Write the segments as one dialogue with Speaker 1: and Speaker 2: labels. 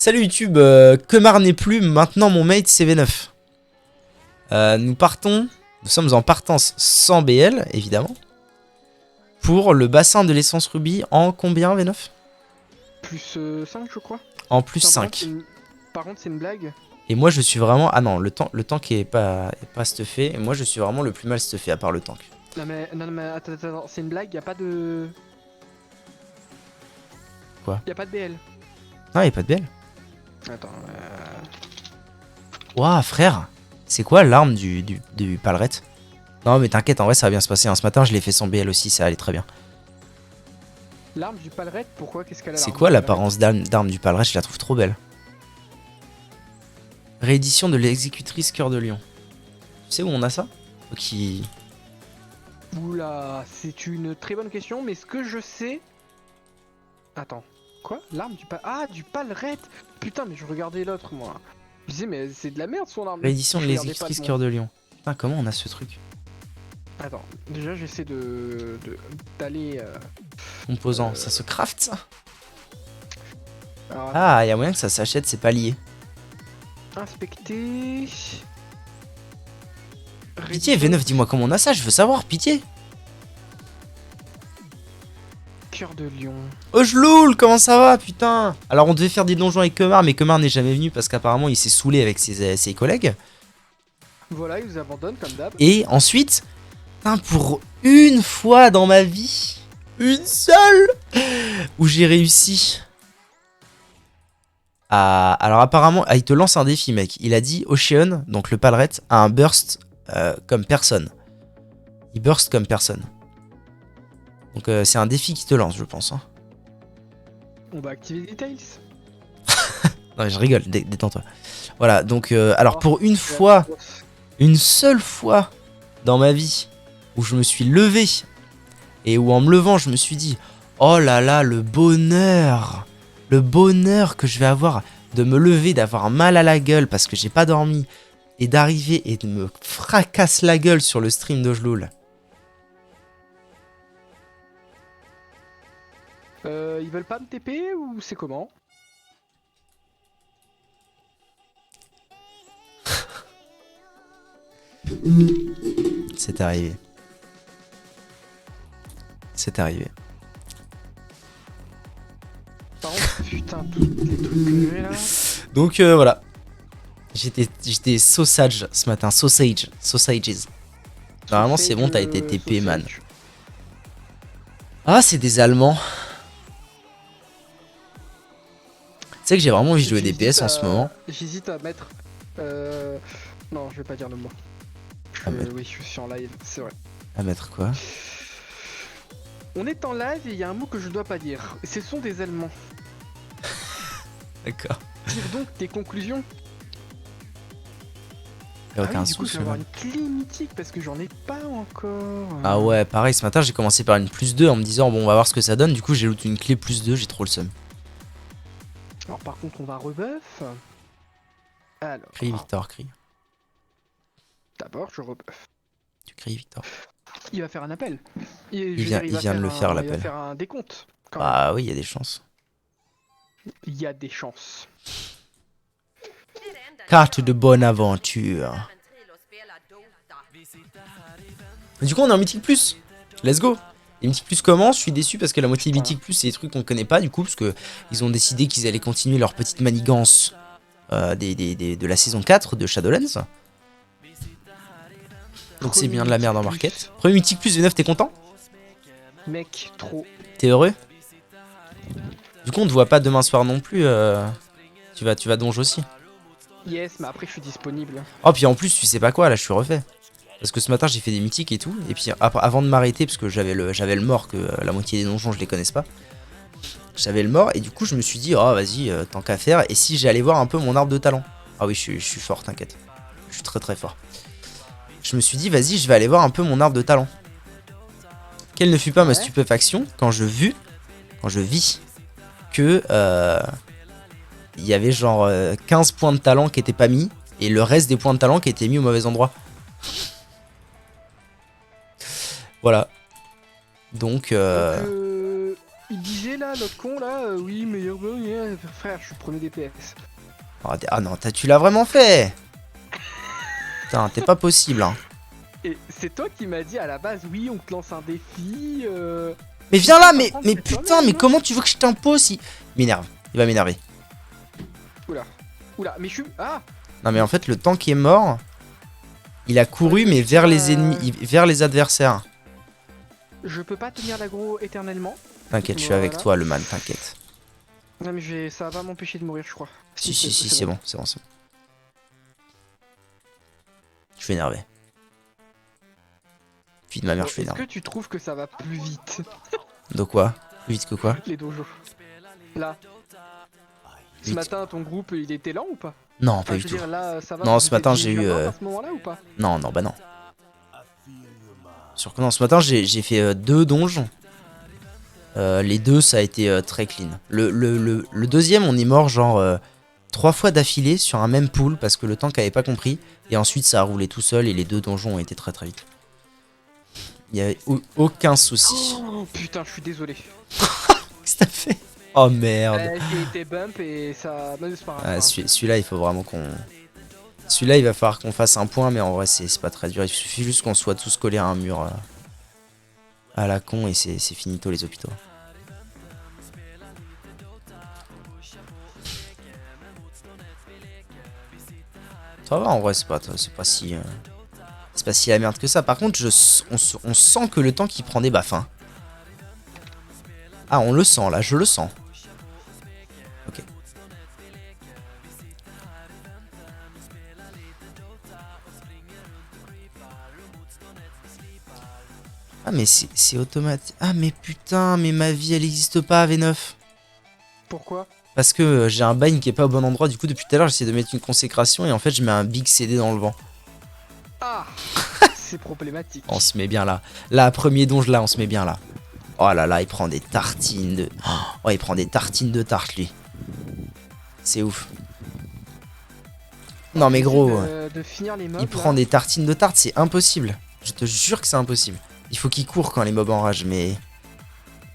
Speaker 1: Salut YouTube, Kemar n'est plus, maintenant mon mate c'est V9. Nous sommes en partance sans BL, évidemment. Pour le bassin de l'essence rubis en combien V9?
Speaker 2: Plus 5 je crois.
Speaker 1: En plus
Speaker 2: Putain,
Speaker 1: 5.
Speaker 2: Par contre c'est une blague.
Speaker 1: Et moi je suis vraiment... Ah non, le tank est pas stuffé. Et moi je suis vraiment le plus mal stuffé à part le tank.
Speaker 2: Non mais attends, c'est une blague, y a pas de...
Speaker 1: Quoi?
Speaker 2: Y a pas de BL.
Speaker 1: Non, y a pas de BL.
Speaker 2: Attends,
Speaker 1: Ouah frère, c'est quoi l'arme du palerette? Non mais t'inquiète, en vrai ça va bien se passer. Ce matin je l'ai fait sans BL aussi, ça allait très bien.
Speaker 2: L'arme du palerette, pourquoi? Qu'est-ce qu'elle a?
Speaker 1: C'est quoi l'apparence d'arme du palerette? Je la trouve trop belle. Réédition de l'exécutrice Cœur de Lion. Tu sais où on a ça? Qui...
Speaker 2: Oula, c'est une très bonne question, mais ce que je sais... Attends, quoi? L'arme du Ah, du palerette. Putain, mais je regardais l'autre, moi. Je disais, mais c'est de la merde son arme.
Speaker 1: Réédition de
Speaker 2: Je regardais
Speaker 1: l'exécutrice
Speaker 2: pas
Speaker 1: Cœur de Lion. Putain, comment on a ce truc?
Speaker 2: Attends, déjà j'essaie d'aller...
Speaker 1: Composant, ça se craft ça?
Speaker 2: Alors,
Speaker 1: Ah, y'a moyen que ça s'achète, c'est pas lié.
Speaker 2: inspecter...
Speaker 1: Pitié, V9, dis-moi comment on a ça, je veux savoir, pitié.
Speaker 2: Cœur de lion.
Speaker 1: Oh, je loul, comment ça va, putain? Alors, on devait faire des donjons avec Kemar, mais Kemar n'est jamais venu parce qu'apparemment il s'est saoulé avec ses collègues.
Speaker 2: Voilà, il nous abandonne comme d'hab.
Speaker 1: Et ensuite, putain, pour une fois dans ma vie, une seule, où j'ai réussi à... Alors apparemment, il te lance un défi, mec. Il a dit Ocean, donc le palerette, a un burst comme personne. Il burst comme personne. Donc c'est un défi qui te lance, je pense. Hein.
Speaker 2: On va activer les details.
Speaker 1: Non, mais je rigole, détends-toi. Voilà, donc alors pour une fois, une seule fois dans ma vie, où je me suis levé, et où en me levant, je me suis dit, oh là là, le bonheur que je vais avoir de me lever, d'avoir mal à la gueule parce que j'ai pas dormi, et d'arriver et de me fracasser la gueule sur le stream d'Ojloul.
Speaker 2: Ils veulent pas me TP ou c'est comment?
Speaker 1: C'est arrivé. C'est arrivé.
Speaker 2: Par contre, putain, tous les trucs que j'ai là...
Speaker 1: Donc voilà. J'étais sausage ce matin. Sausages. Normalement c'est bon, t'as été TP, man. Ah, c'est des Allemands. Tu sais que j'ai vraiment envie de jouer des PS en ce moment.
Speaker 2: J'hésite à mettre... Non, je vais pas dire le mot. Oui, je suis en live, c'est vrai.
Speaker 1: À mettre quoi?
Speaker 2: On est en live et il y a un mot que je dois pas dire. Ce sont des Allemands.
Speaker 1: D'accord.
Speaker 2: Tire donc tes conclusions.
Speaker 1: Y'a aucun
Speaker 2: Du coup, je
Speaker 1: souci.
Speaker 2: vais avoir une clé mythique parce que j'en ai pas encore.
Speaker 1: Ah ouais, pareil, ce matin j'ai commencé par une +2 en me disant bon, on va voir ce que ça donne. Du coup, j'ai loot une clé +2, j'ai trop le seum.
Speaker 2: Alors, par contre, on va rebuff. Alors.
Speaker 1: Crie Victor, crie.
Speaker 2: D'abord, je rebuff.
Speaker 1: Tu cries Victor.
Speaker 2: Il va faire un appel.
Speaker 1: Il vient de le faire, l'appel.
Speaker 2: Il va faire un décompte.
Speaker 1: Ah oui, il y a des chances.
Speaker 2: Il y a des chances.
Speaker 1: Carte de bonne aventure. Du coup, on est en Mythique Plus. Let's go. Les Mythique Plus commencent. Je suis déçu parce que la moitié des Mythique Plus, c'est des trucs qu'on connaît pas du coup. Parce que ils ont décidé qu'ils allaient continuer leur petite manigance de la saison 4 de Shadowlands. Donc c'est bien de la merde en market. Premier Mythique Plus, V9, t'es content?
Speaker 2: Mec, trop.
Speaker 1: T'es heureux? Du coup, on te voit pas demain soir non plus. Tu vas donge aussi.
Speaker 2: Yes, mais après, je suis disponible.
Speaker 1: Oh, puis en plus, tu sais pas quoi, là, je suis refait. Parce que ce matin, j'ai fait des mythiques et tout. Et puis, avant de m'arrêter, parce que j'avais le mort, que la moitié des donjons, je les connaisse pas. J'avais le mort, et du coup, je me suis dit, oh, vas-y, tant qu'à faire. Et si j'allais voir un peu mon arbre de talent? Ah oui, je suis fort, t'inquiète. Je suis très très fort. Je me suis dit, vas-y, je vais aller voir un peu mon arbre de talent. Quelle ne fut pas ma stupéfaction quand je vis que il y avait genre 15 points de talent qui étaient pas mis et le reste des points de talent qui étaient mis au mauvais endroit. Voilà. Donc
Speaker 2: Il disait là, l'autre con là, oui, meilleur frère, je suis premier DPS.
Speaker 1: Ah non, tu l'as vraiment fait. Putain, t'es pas possible, hein.
Speaker 2: Et c'est toi qui m'as dit à la base, oui, on te lance un défi.
Speaker 1: Mais viens là,
Speaker 2: mais
Speaker 1: mais putain, mais comment tu veux que je t'impose si... Il m'énerve, il va m'énerver.
Speaker 2: Oula, oula, mais je suis... Ah.
Speaker 1: Non mais en fait, le tank est mort. Il a couru,
Speaker 2: Ouais,
Speaker 1: mais
Speaker 2: je
Speaker 1: vers
Speaker 2: tiens
Speaker 1: les ennemis, vers les adversaires.
Speaker 2: Je peux pas tenir l'aggro éternellement.
Speaker 1: T'inquiète, je suis avec
Speaker 2: Voilà.
Speaker 1: toi, le man, t'inquiète.
Speaker 2: Non mais ça va m'empêcher de mourir, je crois.
Speaker 1: Si, c'est bon, c'est bon, c'est bon. Je suis énervé. Fille de ma mère, je suis
Speaker 2: Est-ce
Speaker 1: énervé.
Speaker 2: que tu trouves que ça va plus vite,
Speaker 1: De quoi? Plus vite que quoi?
Speaker 2: les dojos? Là. Ce
Speaker 1: Vite.
Speaker 2: matin, ton groupe, il était lent ou pas?
Speaker 1: Non,
Speaker 2: Enfin,
Speaker 1: pas
Speaker 2: je
Speaker 1: du
Speaker 2: veux
Speaker 1: tout.
Speaker 2: dire, là, ça va.
Speaker 1: Non,
Speaker 2: vous
Speaker 1: ce matin,
Speaker 2: étiez
Speaker 1: j'ai eu...
Speaker 2: à ce moment-là ou pas?
Speaker 1: Non, bah non. Sur que non, ce matin, j'ai fait 2 donjons. Les deux, ça a été très clean. Le deuxième, on est mort genre 3 fois d'affilée sur un même pool parce que le tank avait pas compris. Et ensuite, ça a roulé tout seul et les 2 donjons ont été très très vite. Il y avait aucun souci.
Speaker 2: Oh putain, je suis désolé.
Speaker 1: Qu'est-ce que t'as fait? Oh merde.
Speaker 2: J'ai été bump et ça... Non, c'est pas grave.
Speaker 1: Celui-là, il faut vraiment qu'on... Celui-là, il va falloir qu'on fasse un point, mais en vrai, c'est pas très dur. Il suffit juste qu'on soit tous collés à un mur à la con et c'est finito les hôpitaux. Ça va, en vrai, c'est pas si... c'est pas si la merde que ça. Par contre, on sent que le temps qui prend des baffes. Hein. Ah, on le sent, là, je le sens. Ok. Ah, mais c'est automatique. Ah, mais putain, mais ma vie, elle existe pas, V9.
Speaker 2: Pourquoi?
Speaker 1: Parce que j'ai un bind qui est pas au bon endroit. Du coup, depuis tout à l'heure, j'essaie de mettre une consécration et en fait, je mets un big CD dans le vent.
Speaker 2: Ah. C'est problématique.
Speaker 1: On se met bien là. Là, premier donge, là, on se met bien là. Oh là là, il prend des tartines de... Oh, il prend des tartines de tarte, lui. C'est ouf. Non, mais gros...
Speaker 2: De finir les mobs,
Speaker 1: il prend des tartines de tarte, c'est impossible. Je te jure que c'est impossible. Il faut qu'il court quand les mobs enragent, mais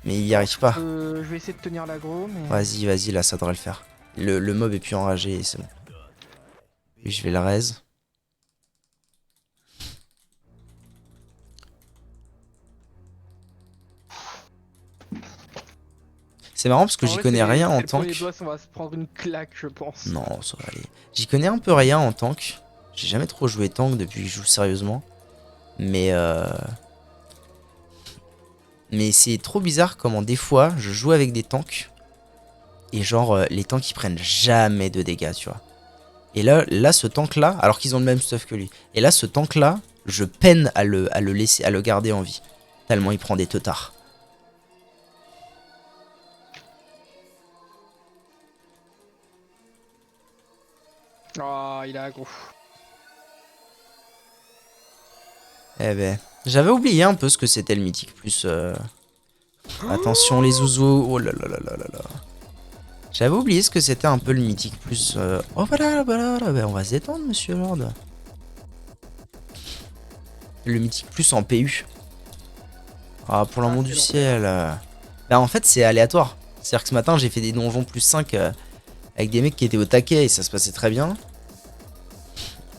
Speaker 1: il y arrive pas.
Speaker 2: Je vais essayer de tenir l'aggro, mais...
Speaker 1: Vas-y, là, ça devrait le faire. Le mob est plus enragé et c'est bon. Et je vais le raise. C'est marrant parce que j'y connais rien en tank.
Speaker 2: On va se prendre une claque, je pense.
Speaker 1: Non, ça va aller. J'y connais un peu rien en tank. J'ai jamais trop joué tank depuis que je joue sérieusement. Mais c'est trop bizarre comment des fois je joue avec des tanks. Et genre les tanks ils prennent jamais de dégâts, tu vois. Et là ce tank là, alors qu'ils ont le même stuff que lui. Et là ce tank là, je peine à le laisser, à le garder en vie. Tellement il prend des teutards.
Speaker 2: Oh, il a aggro.
Speaker 1: Eh ben, j'avais oublié un peu ce que c'était le mythique plus. Attention les zouzous. Oh là là là là là là. J'avais oublié ce que c'était un peu le mythique plus. Oh voilà, ben, on va se détendre, monsieur Lord. Le mythique plus en PU. Ah, pour l'amour du ciel. Bah, en fait, c'est aléatoire. C'est-à-dire que ce matin, j'ai fait des donjons plus 5 avec des mecs qui étaient au taquet et ça se passait très bien.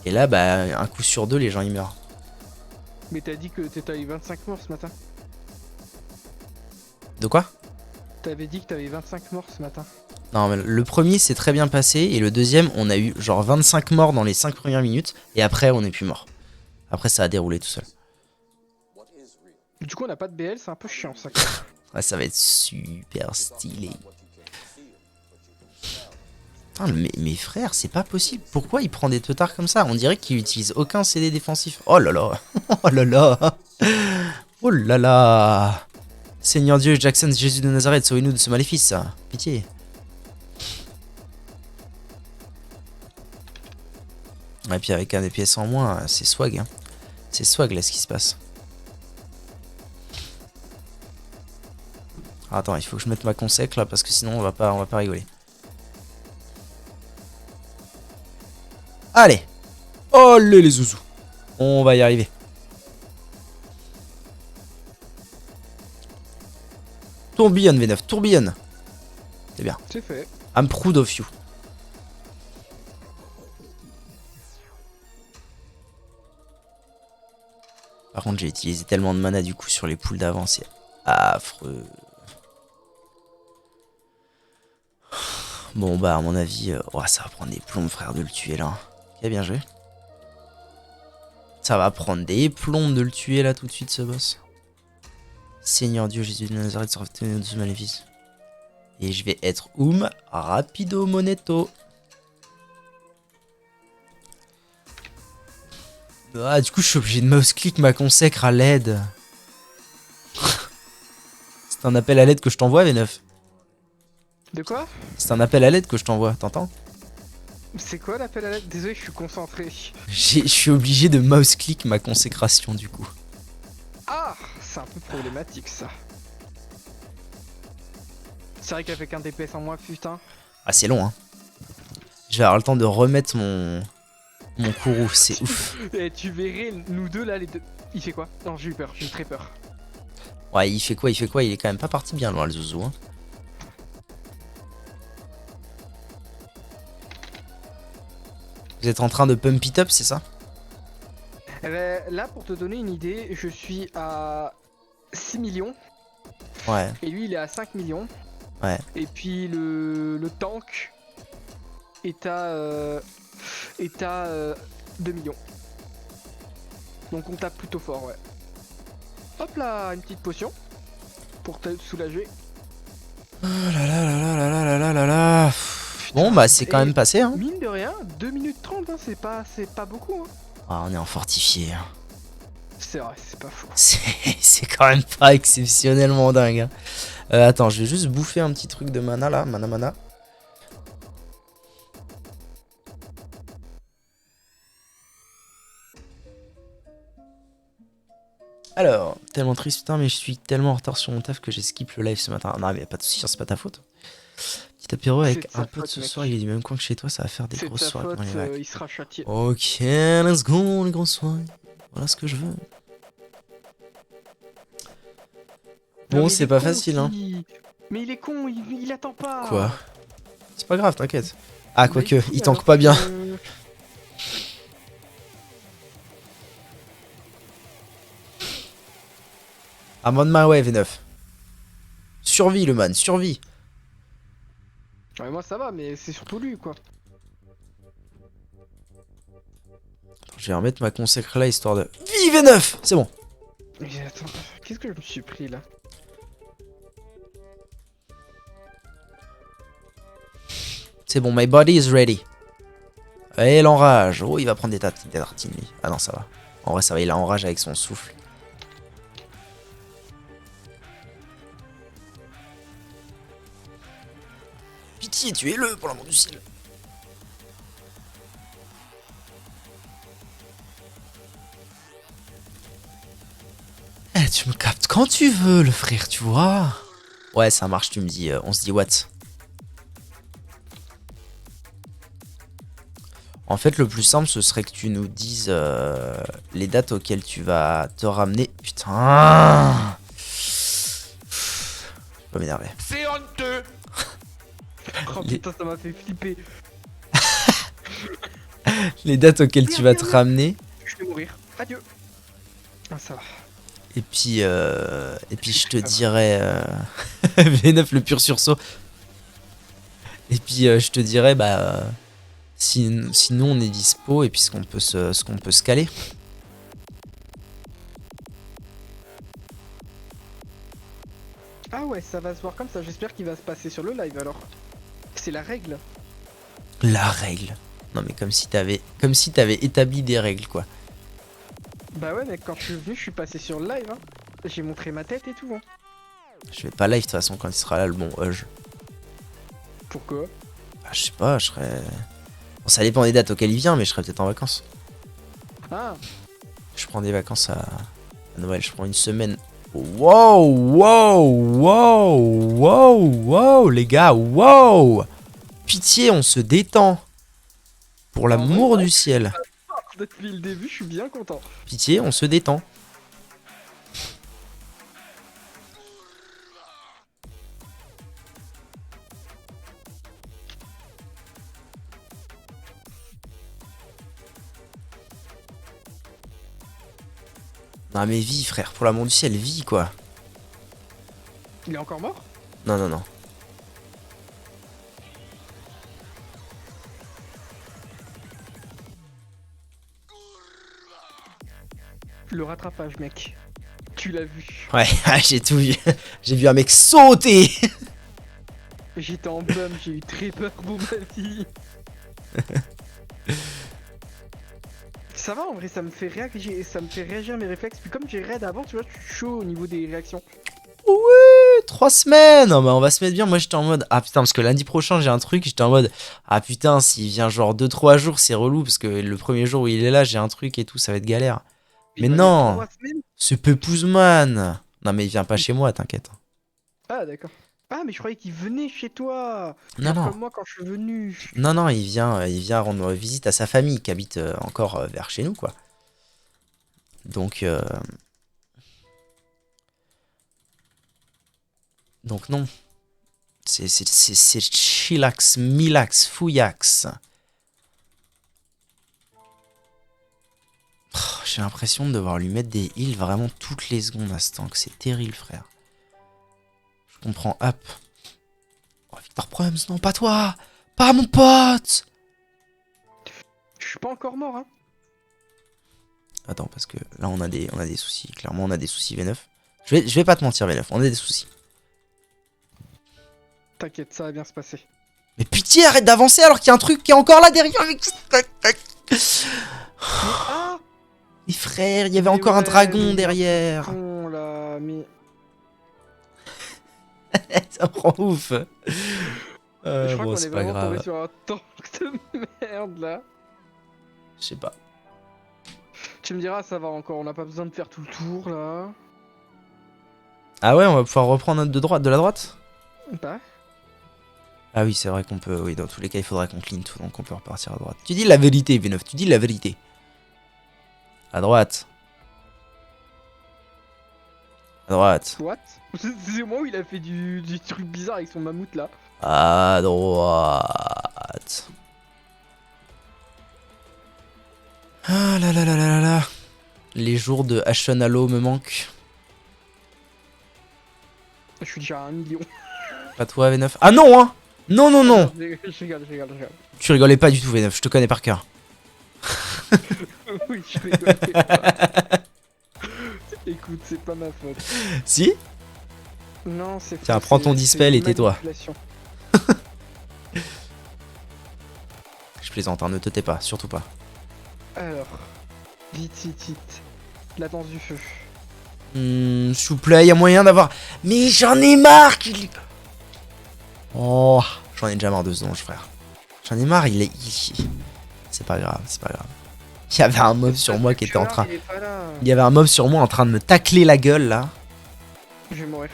Speaker 1: Et là, bah, un coup sur 2, les gens ils meurent.
Speaker 2: Mais t'as dit que t'étais à 25 morts ce matin.
Speaker 1: De quoi?
Speaker 2: T'avais dit que t'avais 25 morts ce matin.
Speaker 1: Non, mais le premier s'est très bien passé et le deuxième, on a eu genre 25 morts dans les 5 premières minutes et après, on n'est plus mort. Après, ça a déroulé tout seul.
Speaker 2: Du coup, on n'a pas de BL, c'est un peu chiant ça.
Speaker 1: Ouais, ça va être super stylé. Putain, mes frères, c'est pas possible. Pourquoi il prend des teutards comme ça? On dirait qu'il utilise aucun CD défensif. Oh là là. Oh là là. Oh là là. Seigneur Dieu, Jackson, Jésus de Nazareth, sauvez-nous de ce maléfice. Pitié. Et puis avec un des pièces en moins, c'est swag. Hein. C'est swag là ce qui se passe. Ah, attends, il faut que je mette ma consec là parce que sinon on va pas rigoler. Allez. Allez les zouzous. On va y arriver. Tourbillonne, V9, tourbillonne. C'est bien.
Speaker 2: C'est fait.
Speaker 1: I'm proud of you. Par contre, j'ai utilisé tellement de mana du coup sur les poules d'avant, c'est affreux. Bon bah à mon avis, oh, ça va prendre des plombs frère de le tuer là. Ok, bien joué. Ça va prendre des plombs de le tuer là tout de suite ce boss. Seigneur Dieu Jésus de Nazareth, sauve-nous de ce maléfice. Et je vais être rapido moneto. Ah du coup je suis obligé de mouse click ma consacre à l'aide. C'est un appel à l'aide que je t'envoie V9.
Speaker 2: De quoi?
Speaker 1: C'est un appel à l'aide que je t'envoie, t'entends?
Speaker 2: C'est quoi l'appel à l'aide? Désolé, je suis concentré.
Speaker 1: Je suis obligé de mouse click ma consécration du coup.
Speaker 2: Ah, c'est un peu problématique ça. C'est vrai qu'avec un DPS en moins, putain.
Speaker 1: Ah c'est long hein. Je vais avoir le temps de remettre mon Kourou, c'est ouf.
Speaker 2: Et tu verrais, nous deux là, les deux. Il fait quoi? Non, j'ai eu peur, j'ai eu très peur.
Speaker 1: Ouais, il fait quoi? Il est quand même pas parti bien loin le zouzou hein. Vous êtes en train de pump it up, c'est ça?
Speaker 2: Là, pour te donner une idée, je suis à 6 millions.
Speaker 1: Ouais.
Speaker 2: Et lui, il est à 5 millions.
Speaker 1: Ouais.
Speaker 2: Et puis le tank est à 2 millions. Donc on tape plutôt fort, ouais. Hop là, une petite potion pour te soulager.
Speaker 1: Oh là là là là là là là là là. Bon bah c'est quand même passé hein.
Speaker 2: Mine de rien, 2 minutes 30, hein, c'est pas beaucoup. Hein.
Speaker 1: Ah, on est en fortifié. Hein.
Speaker 2: C'est vrai, c'est pas faux.
Speaker 1: C'est quand même pas exceptionnellement dingue. Hein. Attends, je vais juste bouffer un petit truc de mana là, mana. Alors, tellement triste putain, mais je suis tellement en retard sur mon taf que j'ai skip le live ce matin. Non mais y'a pas de soucis, c'est pas ta faute. Petit apéro avec un pote ce soir, il est du même coin que chez toi, ça va faire des grosses soirées dans les vagues.
Speaker 2: Il sera châtié.
Speaker 1: Ok, let's go les grosses soirées. Voilà ce que je veux. Bon, c'est pas facile hein.
Speaker 2: Mais il est con, il attend pas.
Speaker 1: Quoi? C'est pas grave, t'inquiète. Ah,
Speaker 2: Bah,
Speaker 1: quoique, il tank pas bien. I'm on my way, V9. Survie, le man, survie.
Speaker 2: Ouais, moi ça va, mais c'est surtout lui quoi.
Speaker 1: Je vais remettre ma consacre là histoire de. Vie V9. C'est bon.
Speaker 2: Mais attends, qu'est-ce que je me suis pris là?
Speaker 1: C'est bon, my body is ready. Et l'enrage. Oh, il va prendre des tartines, lui. Ah non, ça va. En vrai, ça va, il a enrage avec son souffle. Pitié, tuez-le pour l'amour du ciel. Eh, tu me captes quand tu veux, le frère, tu vois. Ouais, ça marche, tu me dis. On se dit what? En fait, le plus simple, ce serait que tu nous dises les dates auxquelles tu vas te ramener. Putain. Je peux m'énerver.
Speaker 2: C'est honteux. Oh putain, ça m'a fait flipper.
Speaker 1: Les dates auxquelles tu vas te ramener.
Speaker 2: Je vais mourir. Adieu. Ah, ça va.
Speaker 1: Et puis je te dirais V9 le pur sursaut. Et puis je te dirais bah sinon on est dispo et puis ce qu'on peut se caler.
Speaker 2: Ah ouais, ça va se voir comme ça. J'espère qu'il va se passer sur le live alors. C'est la règle.
Speaker 1: La règle. Non mais comme si t'avais établi des règles quoi.
Speaker 2: Bah ouais, mec, quand je suis venu, je suis passé sur le live. Hein. J'ai montré ma tête et tout. Hein.
Speaker 1: Je vais pas live de toute façon quand il sera là le bon Huge.
Speaker 2: Pourquoi?
Speaker 1: Bah, je sais pas, je serais. Bon, ça dépend des dates auxquelles il vient, mais je serais peut-être en vacances.
Speaker 2: Ah.
Speaker 1: Je prends des vacances à Noël, je prends une semaine. Wow, les gars, wow. Pitié, on se détend. Pour l'amour du ciel.
Speaker 2: Depuis le début, je suis bien content.
Speaker 1: Pitié, on se détend. Non mais vie frère, pour l'amour du ciel, vie quoi.
Speaker 2: Il est encore mort?
Speaker 1: Non non non.
Speaker 2: Le rattrapage, mec. Tu l'as vu.
Speaker 1: Ouais, j'ai tout vu. J'ai vu un mec sauter.
Speaker 2: J'étais en bum, j'ai eu très peur pour ma vie. Ça va en vrai, ça me fait réagir à mes réflexes. Puis comme j'ai raid avant, tu vois, je suis chaud au niveau des réactions.
Speaker 1: Ouais, 3 semaines. Non, bah on va se mettre bien. Moi j'étais en mode ah putain, parce que lundi prochain j'ai un truc. J'étais en mode ah putain, s'il vient genre 2-3 jours, c'est relou. Parce que le premier jour où il est là, j'ai un truc et tout, ça va être galère.
Speaker 2: Il
Speaker 1: Mais
Speaker 2: va mettre
Speaker 1: non,
Speaker 2: 3 semaines.
Speaker 1: ce Pepouzman. Non, mais il vient pas chez moi, t'inquiète.
Speaker 2: Ah d'accord. Ah mais je croyais qu'il venait chez toi.
Speaker 1: Non,
Speaker 2: Genre
Speaker 1: non.
Speaker 2: comme moi quand je suis venu.
Speaker 1: Non, non, il vient rendre visite à sa famille qui habite encore vers chez nous, quoi. Donc, non. C'est chillax, milax, fouillax. Oh, j'ai l'impression de devoir lui mettre des heals vraiment toutes les secondes à ce tank. C'est terrible, frère. Je comprends. Hop. Oh, Victor Prums, non, pas toi. Pas mon pote.
Speaker 2: Je suis pas encore mort hein.
Speaker 1: Attends, parce que là, on a des soucis. Clairement, on a des soucis, V9. Je vais pas te mentir, V9. On a des soucis.
Speaker 2: T'inquiète, ça va bien se passer.
Speaker 1: Mais pitié, arrête d'avancer alors qu'il y a un truc qui est encore là derrière.
Speaker 2: Ah
Speaker 1: Mais frère, il y avait
Speaker 2: mais
Speaker 1: encore un
Speaker 2: ouais,
Speaker 1: dragon
Speaker 2: mais
Speaker 1: derrière.
Speaker 2: con, là, mais...
Speaker 1: Ça me rend ouf.
Speaker 2: Je crois
Speaker 1: Bon,
Speaker 2: qu'on est
Speaker 1: c'est pas
Speaker 2: vraiment tombé
Speaker 1: grave.
Speaker 2: sur un tank de merde là.
Speaker 1: Je sais pas.
Speaker 2: Tu me diras, ça va encore, on n'a pas besoin de faire tout le tour là.
Speaker 1: Ah ouais, on va pouvoir reprendre de la droite.
Speaker 2: Bah,
Speaker 1: Ah oui, c'est vrai qu'on peut. Oui, dans tous les cas, il faudra qu'on clean tout, donc on peut repartir à droite. Tu dis la vérité, V9, tu dis la vérité. À droite. À droite.
Speaker 2: what? C'est moi où il a fait du truc bizarre avec son mammouth là.
Speaker 1: À droite. Ah là là là là là là. Les jours de Ashen Halo me manquent.
Speaker 2: Je suis déjà à 1 million.
Speaker 1: Pas toi, V9. Ah non, hein. Non, non, non.
Speaker 2: Je rigole.
Speaker 1: Tu rigolais pas du tout, V9, je te connais par cœur.
Speaker 2: Oui, je rigole. Écoute, c'est pas ma faute.
Speaker 1: Si.
Speaker 2: Non, c'est
Speaker 1: Tiens, prends ton dispel et tais-toi. Je plaisante, hein, ne te tais pas, surtout pas.
Speaker 2: Alors, vite. La danse du feu.
Speaker 1: S'il vous plaît, y a moyen d'avoir. Mais j'en ai marre qu'il. Oh, j'en ai déjà marre de ce donge, frère. J'en ai marre, il est. C'est pas grave, c'est pas grave. Il y avait un mob sur moi qui était en train. Il y avait un mob sur moi en train de me tacler la gueule là.
Speaker 2: Je vais mourir.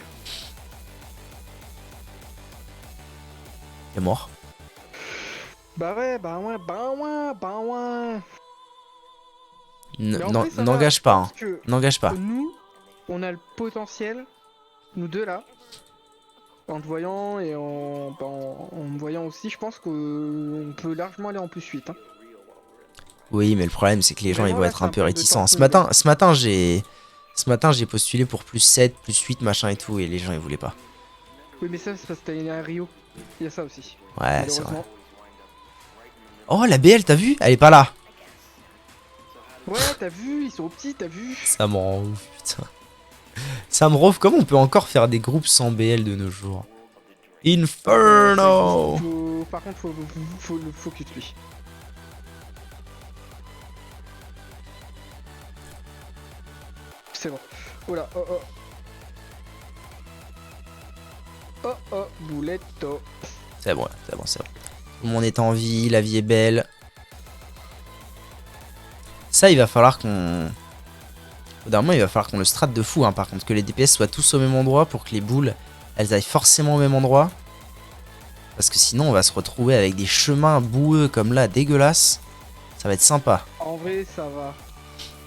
Speaker 1: Il est mort.
Speaker 2: Bah ouais. Mais en vrai, ça
Speaker 1: N'engage
Speaker 2: va,
Speaker 1: pas, hein.
Speaker 2: parce que
Speaker 1: N'engage pas.
Speaker 2: nous, on a le potentiel, nous deux là, en te voyant et en me voyant aussi, je pense qu'on peut largement aller en plus 8. Hein.
Speaker 1: Oui, mais le problème c'est que les gens ils
Speaker 2: Vraiment,
Speaker 1: vont
Speaker 2: là,
Speaker 1: être
Speaker 2: c'est
Speaker 1: un
Speaker 2: un
Speaker 1: peu
Speaker 2: peu de
Speaker 1: réticents.
Speaker 2: temps
Speaker 1: Ce matin j'ai postulé pour plus 7, plus 8 machin et tout et les gens ils voulaient pas.
Speaker 2: Oui, mais ça, c'est parce que t'as gagné à Rio. Il y a ça aussi.
Speaker 1: Ouais, c'est vrai.
Speaker 2: Malheureusement.
Speaker 1: Oh, la BL, t'as vu? Elle est pas là.
Speaker 2: Ouais, t'as vu, ils sont petits, t'as vu.
Speaker 1: Ça me rend ouf, putain. Ça me rend ouf. Comment on peut encore faire des groupes sans BL de nos jours? Inferno!
Speaker 2: Par contre, faut le focus lui. C'est bon. Oh là, oh, bouletto.
Speaker 1: C'est bon, c'est bon, c'est bon. Tout le monde est en vie, la vie est belle. Ça, il va falloir qu'on... Au d'un moment, il va falloir qu'on le strat de fou, hein, par contre. Que les DPS soient tous au même endroit pour que les boules, elles aillent forcément au même endroit. Parce que sinon, on va se retrouver avec des chemins boueux comme là, dégueulasses. Ça va être sympa.
Speaker 2: En vrai, ça va.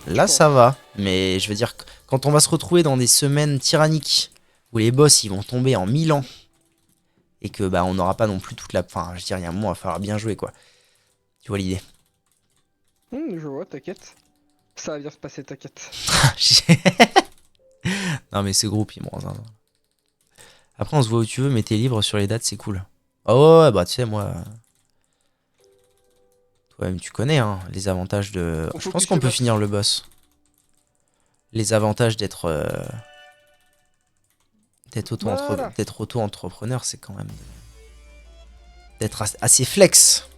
Speaker 1: Là, ça va. Mais je veux dire, quand on va se retrouver dans des semaines tyranniques, où les boss, ils vont tomber en 1000 ans, et que bah on n'aura pas non plus toute la... Enfin, je veux dire, il y a un moment, il va falloir bien jouer, quoi. Tu vois l'idée?
Speaker 2: Je vois, t'inquiète. Ça va bien se passer, t'inquiète.
Speaker 1: Non mais ce groupe il me rend zinzin. Après on se voit où tu veux mais t'es libre sur les dates c'est cool. Oh ouais bah tu sais moi... Toi-même tu connais hein, les avantages de...
Speaker 2: On
Speaker 1: Je pense
Speaker 2: focus
Speaker 1: qu'on
Speaker 2: le
Speaker 1: peut
Speaker 2: boss.
Speaker 1: finir le boss. Les avantages d'être
Speaker 2: Voilà.
Speaker 1: d'être auto-entrepreneur c'est quand même d'être assez flex.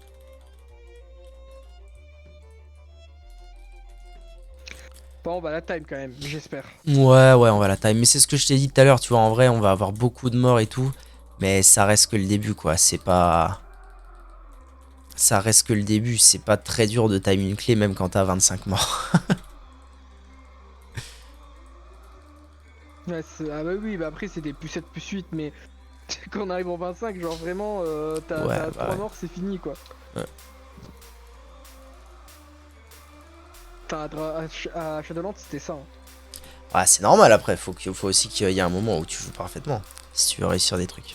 Speaker 2: Bon, bah la time quand même, j'espère.
Speaker 1: Ouais on va la time. Mais c'est ce que je t'ai dit tout à l'heure tu vois en vrai on va avoir beaucoup de morts et tout. Mais ça reste que le début quoi, c'est pas... Ça reste que le début, c'est pas très dur de time une clé même quand t'as 25 morts.
Speaker 2: Ouais, ah bah oui, bah après c'est des plus 7 plus 8, mais quand on arrive en 25, genre vraiment,
Speaker 1: Ouais
Speaker 2: t'as
Speaker 1: bah
Speaker 2: 3
Speaker 1: ouais.
Speaker 2: morts, c'est fini quoi.
Speaker 1: Ouais.
Speaker 2: À Shadowlands, c'était ça. Hein.
Speaker 1: Ah, c'est normal après, faut aussi qu'il y ait un moment où tu joues parfaitement. Si tu veux réussir des trucs.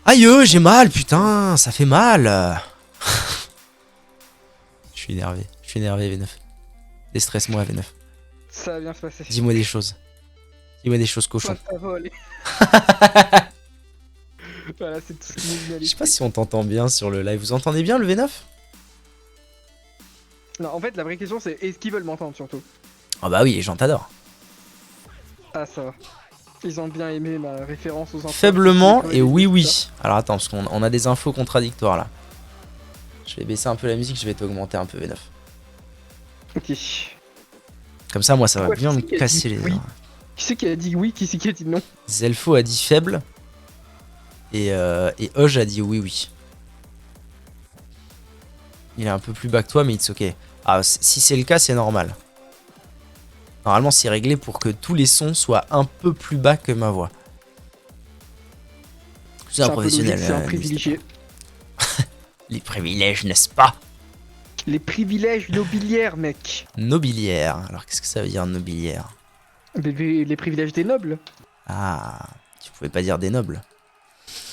Speaker 1: Aïe, j'ai mal, putain, ça fait mal. Je suis énervé V9. Déstresse-moi V9.
Speaker 2: Ça va bien se passer.
Speaker 1: Dis-moi des choses. Dis-moi des choses
Speaker 2: Toi,
Speaker 1: cochon.
Speaker 2: ça va aller. Voilà, c'est tout ce qui nous vient à
Speaker 1: Je sais pas
Speaker 2: l'esprit.
Speaker 1: si on t'entend bien sur le live. Vous entendez bien le V9?
Speaker 2: Non, en fait, la vraie question c'est est-ce qu'ils veulent m'entendre surtout?
Speaker 1: Ah bah oui, les gens t'adorent.
Speaker 2: Ah, ça va. Ils ont bien aimé ma référence aux infos qui
Speaker 1: Faiblement
Speaker 2: crevaient
Speaker 1: et
Speaker 2: les yeux,
Speaker 1: oui
Speaker 2: tout ça.
Speaker 1: oui. Alors attends, parce qu'on a des infos contradictoires là. Je vais baisser un peu la musique, je vais t'augmenter un peu V9.
Speaker 2: Ok.
Speaker 1: Comme ça, moi, ça va
Speaker 2: Quoi,
Speaker 1: bien
Speaker 2: qui
Speaker 1: me
Speaker 2: c'est qui a dit
Speaker 1: casser les
Speaker 2: oui?
Speaker 1: oreilles.
Speaker 2: Qui c'est qui a dit oui? Qui c'est qui a dit non?
Speaker 1: Zelfo a dit faible et Oj a dit oui oui. Il est un peu plus bas que toi, mais it's ok. Ah, si c'est le cas, c'est normal. Normalement, c'est réglé pour que tous les sons soient un peu plus bas que ma voix. C'est un
Speaker 2: C'est un peu logique,
Speaker 1: professionnel,
Speaker 2: c'est un
Speaker 1: n'hésitez pas.
Speaker 2: privilégié.
Speaker 1: Les privilèges, n'est-ce pas?
Speaker 2: Les privilèges nobiliaires, mec.
Speaker 1: Nobiliaire. Alors, qu'est-ce que ça veut dire nobiliaire?
Speaker 2: Les privilèges des nobles,
Speaker 1: Ah, tu pouvais pas dire des nobles.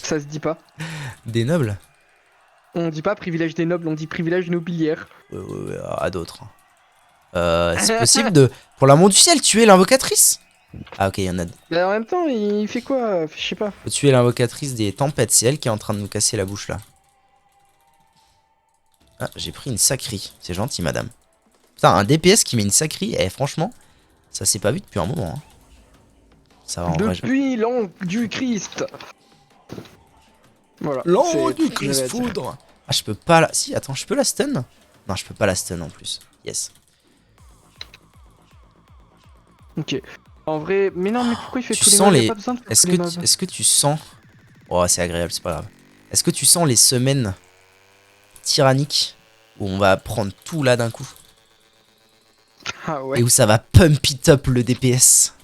Speaker 2: ça se dit pas.
Speaker 1: Des nobles?
Speaker 2: On dit pas privilège des nobles, on dit privilège nobiliaire.
Speaker 1: Ouais, à d'autres. C'est possible de, pour l'amour du ciel, tuer l'invocatrice? Ah, ok, il y en a.
Speaker 2: Mais en même temps, il fait quoi? Je sais pas.
Speaker 1: Faut tuer l'invocatrice des tempêtes, c'est elle qui est en train de nous casser la bouche là. Ah, j'ai pris une sacrie. C'est gentil, madame. Putain, un DPS qui met une sacrie, eh, franchement, ça s'est pas vu depuis un moment. Hein. Ça va en vrai.
Speaker 2: Depuis l'an du Christ. Voilà,
Speaker 1: L'an
Speaker 2: c'est
Speaker 1: du
Speaker 2: tout ce que
Speaker 1: Chris
Speaker 2: j'avais à dire.
Speaker 1: Foudre. Ah, je peux pas la. Si, attends, je peux la stun? Non, je peux pas la stun en plus. Yes.
Speaker 2: Ok. En vrai, mais non, mais pourquoi il fait
Speaker 1: Tu
Speaker 2: tous les
Speaker 1: sens
Speaker 2: mobs? Y a
Speaker 1: les.
Speaker 2: pas besoin de faire tous les mobs.
Speaker 1: Est-ce que tu sens. Oh, c'est agréable, c'est pas grave. Est-ce que tu sens les semaines tyranniques où on va prendre tout là d'un coup
Speaker 2: Ah
Speaker 1: et
Speaker 2: ouais.
Speaker 1: où ça va pump it up le DPS?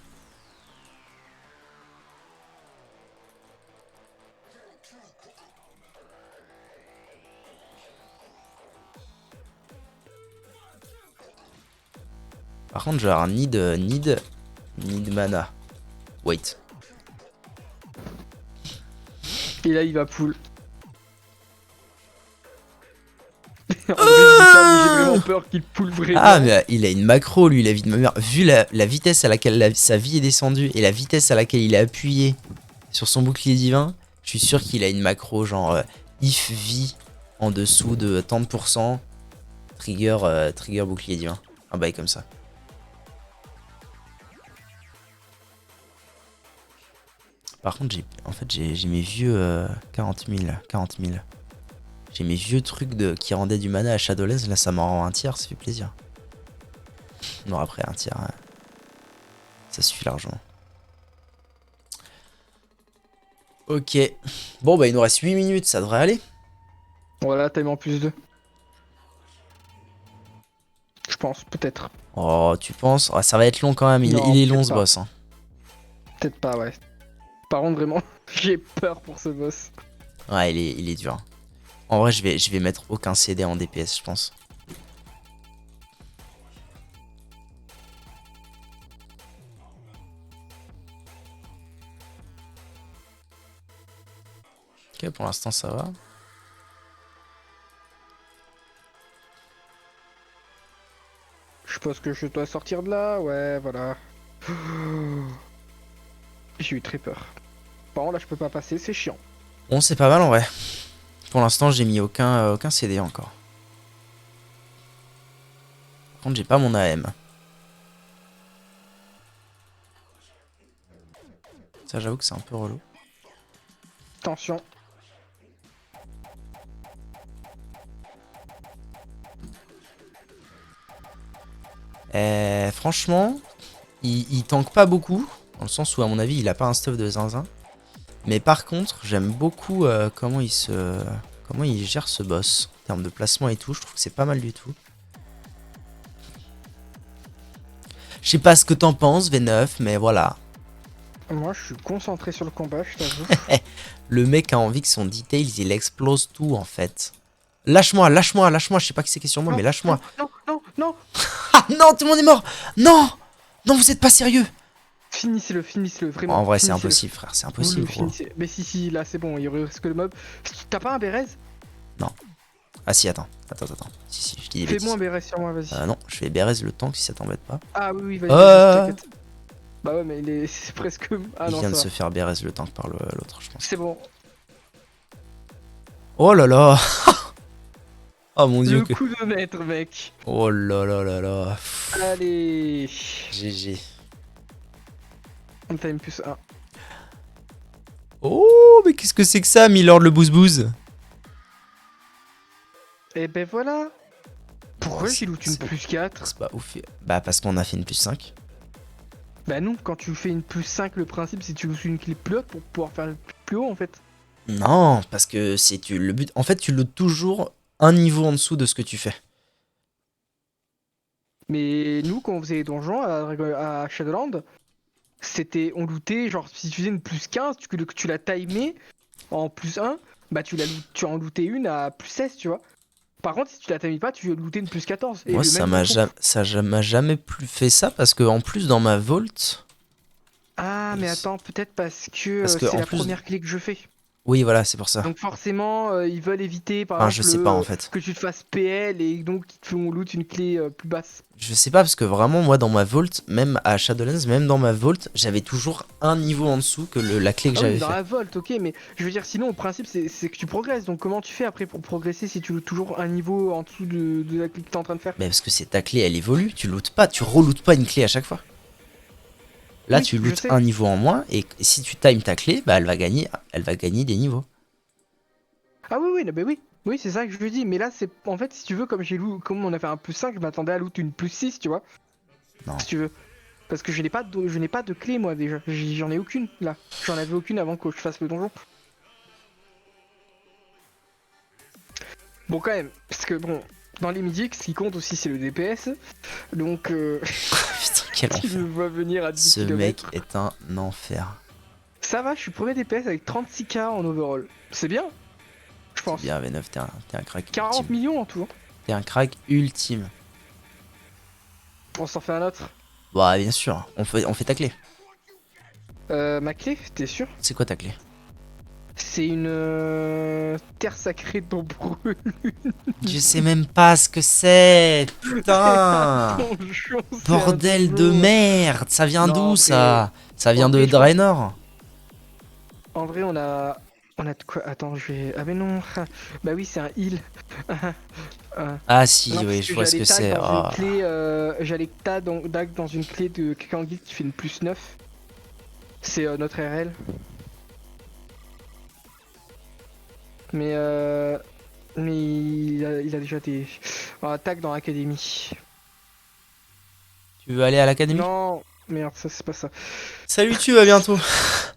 Speaker 1: Par contre, je vais avoir need mana. Wait.
Speaker 2: Et là, il va pull. En vrai, je dis ça, mais j'ai vraiment peur qu'il pull vraiment.
Speaker 1: Ah, mais il a une macro, lui, la vie de ma mère. Vu la vitesse à laquelle sa vie est descendue et la vitesse à laquelle il a appuyé sur son bouclier divin, je suis sûr qu'il a une macro genre if vie en dessous de tant de pourcents, trigger bouclier divin. Un bail comme ça. Par contre, j'ai mes vieux 40 000. J'ai mes vieux trucs qui rendaient du mana à Shadowlands. Là, ça m'en rend un tiers, ça fait plaisir. Non, après, un tiers, hein, ça suffit largement. Ok. Bon, bah, il nous reste 8 minutes, ça devrait aller.
Speaker 2: Voilà, time en plus 2. Je pense, peut-être.
Speaker 1: Oh, tu penses? Oh, ça va être long quand même.
Speaker 2: Non,
Speaker 1: Il est long
Speaker 2: peut-être
Speaker 1: ce
Speaker 2: pas.
Speaker 1: boss. Hein.
Speaker 2: Peut-être pas, ouais. Par contre, vraiment, j'ai peur pour ce boss.
Speaker 1: Ouais, il est dur. En vrai, je vais mettre aucun CD en DPS, je pense. Ok, pour l'instant, ça va.
Speaker 2: Je Je pense que je dois sortir de là. Ouais, voilà. J'ai eu très peur. Par contre, là, je peux pas passer, c'est chiant.
Speaker 1: Bon, c'est pas mal en vrai. Pour l'instant, j'ai mis aucun CD encore. Par contre, j'ai pas mon AM. Ça, j'avoue que c'est un peu relou.
Speaker 2: Attention.
Speaker 1: Franchement, il tank pas beaucoup. Dans le sens où, à mon avis, il a pas un stuff de zinzin. Mais par contre, j'aime beaucoup comment il gère ce boss. En termes de placement et tout, je trouve que c'est pas mal du tout. Je sais pas ce que t'en penses, V9, mais voilà.
Speaker 2: Moi, je suis concentré sur le combat, je t'avoue.
Speaker 1: Le mec a envie que son details, il explose tout, en fait. Lâche-moi, lâche-moi, lâche-moi. Je sais pas qui c'est qui est sur moi, mais lâche-moi.
Speaker 2: Non, non, non.
Speaker 1: Ah non, tout le monde est mort. Non. Non, vous êtes pas sérieux.
Speaker 2: Finissez-le, vraiment.
Speaker 1: En vrai, c'est
Speaker 2: finissez-le.
Speaker 1: impossible, frère. C'est
Speaker 2: Vous
Speaker 1: impossible,
Speaker 2: le
Speaker 1: gros.
Speaker 2: finissez. Mais si, là, c'est bon, il reste que le mob. T'as pas un Bérez?
Speaker 1: Ah si, attends. Si, je dis des bêtises.
Speaker 2: Fais-moi un Bérez sur moi, vas-y.
Speaker 1: Non, je vais Bérez le tank si ça t'embête pas.
Speaker 2: Ah oui, vas-y,
Speaker 1: Euh.
Speaker 2: t'inquiète. Bah ouais, mais il est c'est presque. Ah
Speaker 1: Il
Speaker 2: non,
Speaker 1: vient
Speaker 2: ça
Speaker 1: de
Speaker 2: va.
Speaker 1: se faire Bérez le tank par l'autre, je pense.
Speaker 2: C'est bon.
Speaker 1: Oh là là. Oh mon dieu
Speaker 2: Le
Speaker 1: que...
Speaker 2: coup de maître, mec.
Speaker 1: Oh là là là là.
Speaker 2: Allez.
Speaker 1: GG.
Speaker 2: On time plus 1.
Speaker 1: Oh, mais qu'est-ce que c'est que ça, Milord le bouse-bouse?
Speaker 2: Et ben voilà. Pourquoi
Speaker 1: Oh,
Speaker 2: j'ai loot une
Speaker 1: c'est-
Speaker 2: plus 4?
Speaker 1: C'est pas ouf. Bah parce qu'on a fait une plus 5.
Speaker 2: Bah non, quand tu fais une plus 5, le principe c'est que tu loot une clé plus haute pour pouvoir faire le plus haut en fait.
Speaker 1: Non, parce que le but. En fait, tu lootes toujours un niveau en dessous de ce que tu fais.
Speaker 2: Mais nous, quand on faisait les donjons à Shadowland, on lootait, genre si tu faisais une plus 15, tu la timais en plus 1, bah tu en lootais une à plus 16, tu vois. Par contre, si tu la timais pas, tu lootais une plus 14. Et
Speaker 1: Moi,
Speaker 2: le
Speaker 1: ça
Speaker 2: même
Speaker 1: m'a
Speaker 2: pour ton.
Speaker 1: m'a jamais plus fait ça parce que en plus dans ma vault.
Speaker 2: Ah, mais attends, peut-être parce que
Speaker 1: Parce que
Speaker 2: c'est
Speaker 1: en
Speaker 2: la
Speaker 1: plus.
Speaker 2: première clé que je fais.
Speaker 1: Oui, voilà, c'est pour ça.
Speaker 2: Donc forcément, ils veulent éviter, par
Speaker 1: Enfin, je
Speaker 2: exemple,
Speaker 1: sais pas en fait.
Speaker 2: que tu te fasses PL et donc ils te font loot une clé plus basse.
Speaker 1: Je sais pas parce que vraiment, moi, dans ma vault, même à Shadowlands, même dans ma vault, j'avais toujours un niveau en dessous que la clé que
Speaker 2: Ah oui,
Speaker 1: j'avais
Speaker 2: dans
Speaker 1: fait.
Speaker 2: la Volt, ok, mais je veux dire, sinon, le principe, c'est que tu progresses. Donc comment tu fais après pour progresser si tu lootes toujours un niveau en dessous de la clé que t'es en train de faire?
Speaker 1: Mais parce que c'est ta clé, elle évolue. Tu lootes pas, tu relootes pas une clé à chaque fois. Là,
Speaker 2: Oui,
Speaker 1: tu
Speaker 2: je
Speaker 1: lootes
Speaker 2: sais.
Speaker 1: un niveau en moins et si tu times ta clé, bah, elle va gagner des niveaux.
Speaker 2: Ah oui, oui, non, mais oui. Oui, c'est ça que je lui dis. Mais là, c'est en fait, si tu veux, comme on a fait un plus 5, je m'attendais à loot une plus 6, tu vois.
Speaker 1: Non.
Speaker 2: Si tu veux. Parce que je n'ai pas de clé, moi, déjà. J'en ai aucune, là. J'en avais aucune avant que je fasse le donjon. Bon, quand même. Parce que, bon, dans les midix, ce qui compte aussi, c'est le DPS. Donc,
Speaker 1: Putain, quel
Speaker 2: tu
Speaker 1: enfer.
Speaker 2: me vois venir à 10
Speaker 1: Ce mec
Speaker 2: km.
Speaker 1: est un enfer.
Speaker 2: Ça va, je suis premier DPS avec 36k en overall. C'est bien, je
Speaker 1: C'est
Speaker 2: pense.
Speaker 1: bien, V9, t'es un crack
Speaker 2: 40
Speaker 1: ultime.
Speaker 2: millions en tout. Hein.
Speaker 1: T'es un crack ultime.
Speaker 2: On s'en fait un autre.
Speaker 1: Bah, bien sûr, on fait ta clé.
Speaker 2: Ma clé, t'es sûr?
Speaker 1: C'est quoi ta clé?
Speaker 2: C'est une terre sacrée d'Ombreux.
Speaker 1: Je sais même pas ce que c'est. Putain. Bordel de merde. Ça vient
Speaker 2: Non,
Speaker 1: d'où
Speaker 2: en
Speaker 1: ça? Ça vient
Speaker 2: en
Speaker 1: de
Speaker 2: vrai, je pense-
Speaker 1: Draenor.
Speaker 2: En vrai, on a de quoi. Attends, je vais. Ah, mais non. Bah oui, c'est un heal.
Speaker 1: Ah si,
Speaker 2: Non,
Speaker 1: oui,
Speaker 2: parce
Speaker 1: je vois ce que c'est. Oh.
Speaker 2: J'allais tag dans une clé de quelqu'un en guild qui fait une plus 9. C'est notre RL. Mais il a déjà des tag dans l'académie.
Speaker 1: Tu veux aller à l'académie?
Speaker 2: Non, merde, ça c'est pas ça.
Speaker 1: Salut, tu à bientôt.